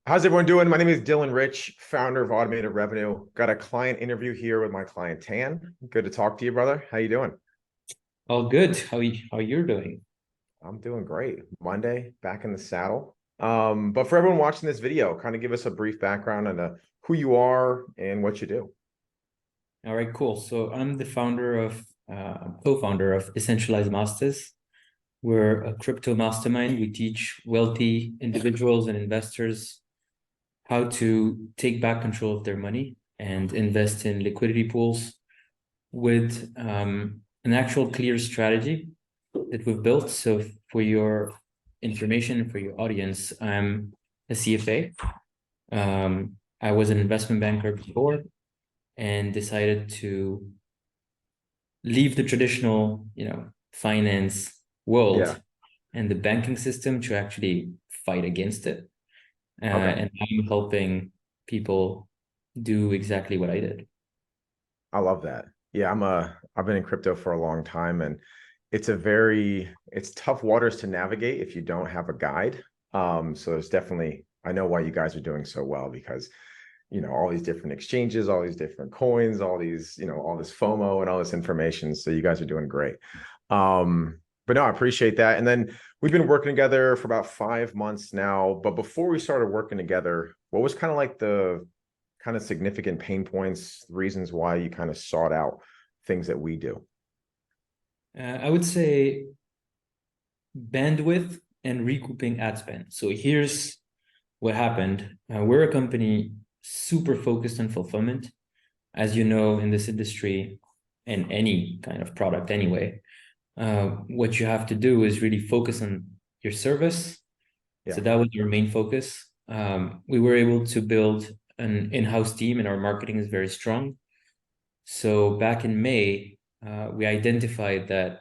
How's everyone doing? My name is Dylan Rich, founder of Automated Revenue. Got a client interview here with my client Tan. Good to talk to you, brother. How you doing? All good. How you're doing? I'm doing great. Monday, back in the saddle. But for everyone watching this video, kind of give us a brief background on who you are and what you do. All right, cool. So I'm the co-founder of Decentralized Masters. We're a crypto mastermind. We teach wealthy individuals and investors how to take back control of their money and invest in liquidity pools with an actual clear strategy that we've built. So for your information, for your audience, I'm a CFA. I was an investment banker before and decided to leave the traditional, finance Yeah. world and the banking system to actually fight against it. Okay. And I'm helping people do exactly what I did. I love that. Yeah, I've been in crypto for a long time, and it's tough waters to navigate if you don't have a guide. So there's definitely, I know why you guys are doing so well because all these different exchanges, all these different coins, all these, all this FOMO and all this information. So you guys are doing great. But no, I appreciate that. And then we've been working together for about 5 months now. But before we started working together, what was kind of like the kind of significant pain points, reasons why you kind of sought out things that we do? I would say bandwidth and recouping ad spend. So here's what happened. We're a company super focused on fulfillment. As you know, in this industry and any kind of product anyway, what you have to do is really focus on your service. So Yeah. that was our main focus. We were able to build an in-house team, and our marketing is very strong. So back in May, we identified that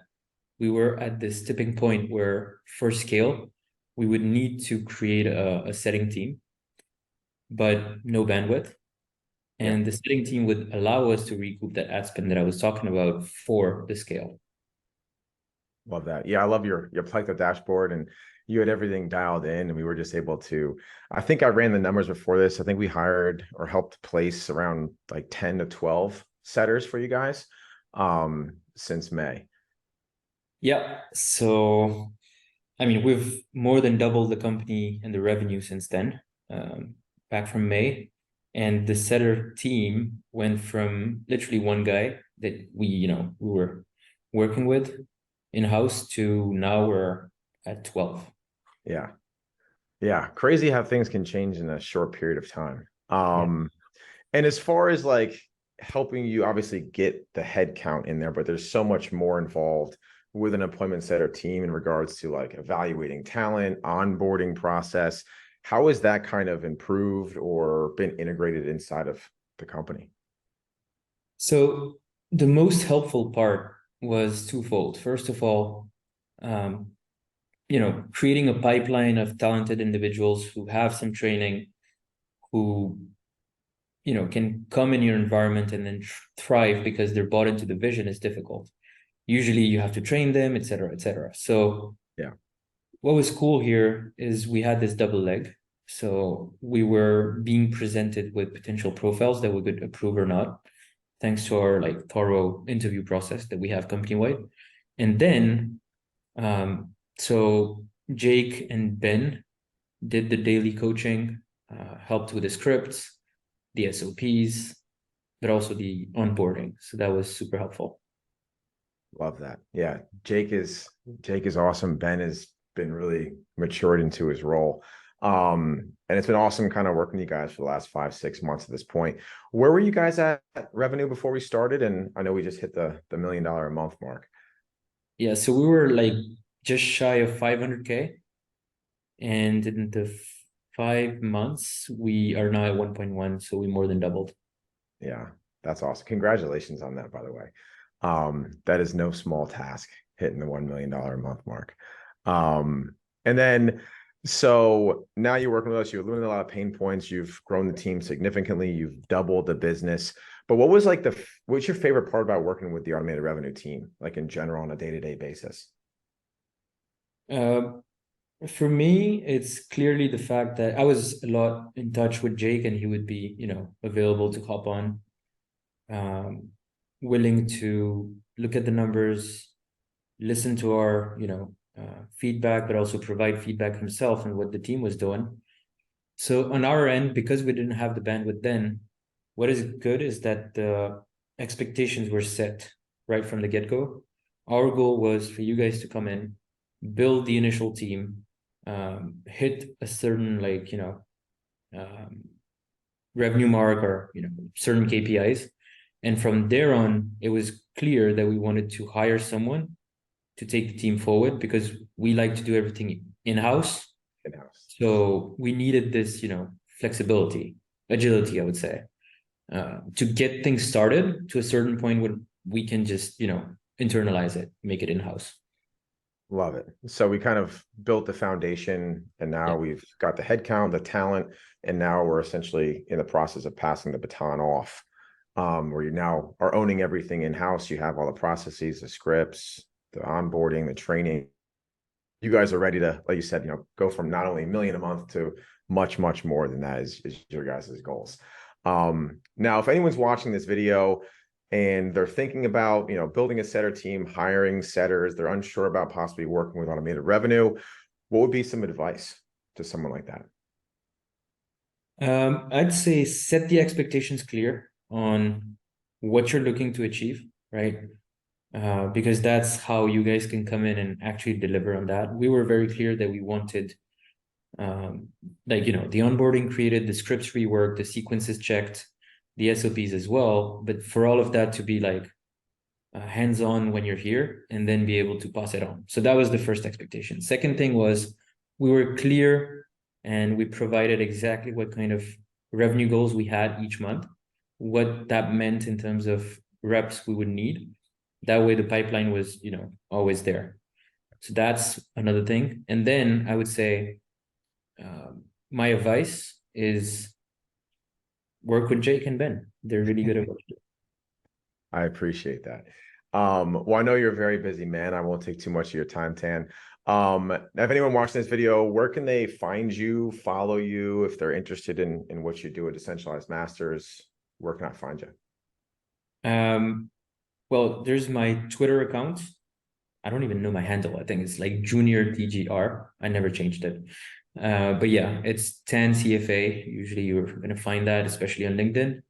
we were at this tipping point where, for scale, we would need to create a setting team, but no bandwidth. Yeah. And the setting team would allow us to recoup that ad spend that I was talking about for the scale. Love that. Yeah, I love your Pleco dashboard, and you had everything dialed in, and we were just able to. I think I ran the numbers before this. I think we hired or helped place around like 10 to 12 setters for you guys since May. Yeah. So, I mean, we've more than doubled the company and the revenue since then, back from May. And the setter team went from literally one guy that we were working with in-house to now we're at 12. Yeah. Yeah. Crazy how things can change in a short period of time. Yeah. And as far as like helping you obviously get the head count in there, but there's so much more involved with an appointment setter team in regards to like evaluating talent, onboarding process. How has that kind of improved or been integrated inside of the company? So the most helpful part was twofold. First of all, um, creating a pipeline of talented individuals who have some training, who can come in your environment and then thrive because they're bought into the vision is difficult. Usually you have to train them, et cetera, et cetera. So Yeah. what was cool here is we had this double leg. So we were being presented with potential profiles that we could approve or not, thanks to our like thorough interview process that we have company wide. And then, so Jake and Ben did the daily coaching, helped with the scripts, the SOPs, but also the onboarding. So that was super helpful. Love that. Yeah. Jake is awesome. Ben has been really matured into his role. And it's been awesome kind of working with you guys for the last 5, 6 months at this point. Where were you guys at revenue before we started? And I know we just hit the $1 million a month mark. Yeah, so we were like just shy of 500K. And in the 5 months, we are now at 1.1. So we more than doubled. Yeah, that's awesome. Congratulations on that, by the way. That is no small task, hitting the $1 million a month mark. And then, so now you're working with us, you've eliminated a lot of pain points, you've grown the team significantly, you've doubled the business. But what was like what's your favorite part about working with the automated revenue team, like in general on a day-to-day basis? Uh, For me, it's clearly the fact that I was a lot in touch with Jake, and he would be, available to hop on, um, willing to look at the numbers, listen to our, feedback, but also provide feedback himself and what the team was doing. So on our end, because we didn't have the bandwidth then, what is good is that the expectations were set right from the get-go. Our goal was for you guys to come in, build the initial team, hit a certain um, revenue mark or certain KPIs. And from there on, it was clear that we wanted to hire someone to take the team forward because we like to do everything in-house. In-house. So we needed this, flexibility, agility, I would say, to get things started to a certain point where we can just, internalize it, make it in-house. Love it. So we kind of built the foundation, and now Yeah. we've got the headcount, the talent, and now we're essentially in the process of passing the baton off, where you now are owning everything in-house. You have all the processes, the scripts, the onboarding, the training. You guys are ready to, like you said, go from not only $1 million a month to much, much more than that is your guys' goals. Now, if anyone's watching this video and they're thinking about, building a setter team, hiring setters, they're unsure about possibly working with automated revenue, what would be some advice to someone like that? I'd say set the expectations clear on what you're looking to achieve, right? Because that's how you guys can come in and actually deliver on that. We were very clear that we wanted, the onboarding created, the scripts reworked, the sequences checked, the SOPs as well. But for all of that to be hands-on when you're here and then be able to pass it on. So that was the first expectation. Second thing was we were clear and we provided exactly what kind of revenue goals we had each month, what that meant in terms of reps we would need. That way the pipeline was, always there. So that's another thing. And then I would say my advice is work with Jake and Ben. They're really good at what they do. I appreciate that. Well, I know you're a very busy man. I won't take too much of your time, Tan. If anyone watching this video, where can they find you, follow you, if they're interested in what you do at Decentralized Masters? Where can I find you? Well, there's my Twitter account. I don't even know my handle. I think it's like Junior TGR. I never changed it. But yeah, it's Tan CFA. Usually you're going to find that, especially on LinkedIn.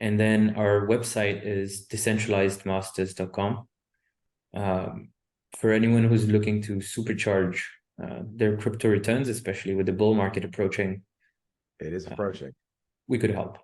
And then our website is decentralizedmasters.com. For anyone who's looking to supercharge their crypto returns, especially with the bull market approaching, It is approaching. we could help.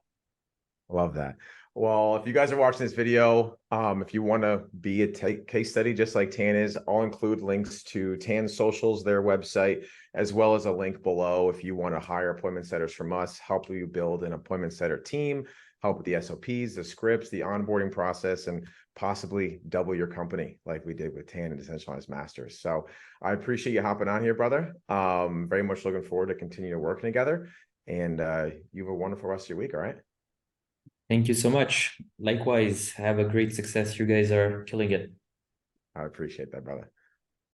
Love that. Well, if you guys are watching this video, if you want to be a case study just like Tan is, I'll include links to Tan's socials, their website, as well as a link below if you want to hire appointment setters from us, help you build an appointment setter team, help with the SOPs, the scripts, the onboarding process, and possibly double your company like we did with Tan and Decentralized Masters. So I appreciate you hopping on here, brother. Very much looking forward to continue working together. And you have a wonderful rest of your week, all right? Thank you so much. Likewise, have a great success. You guys are killing it. I appreciate that, brother.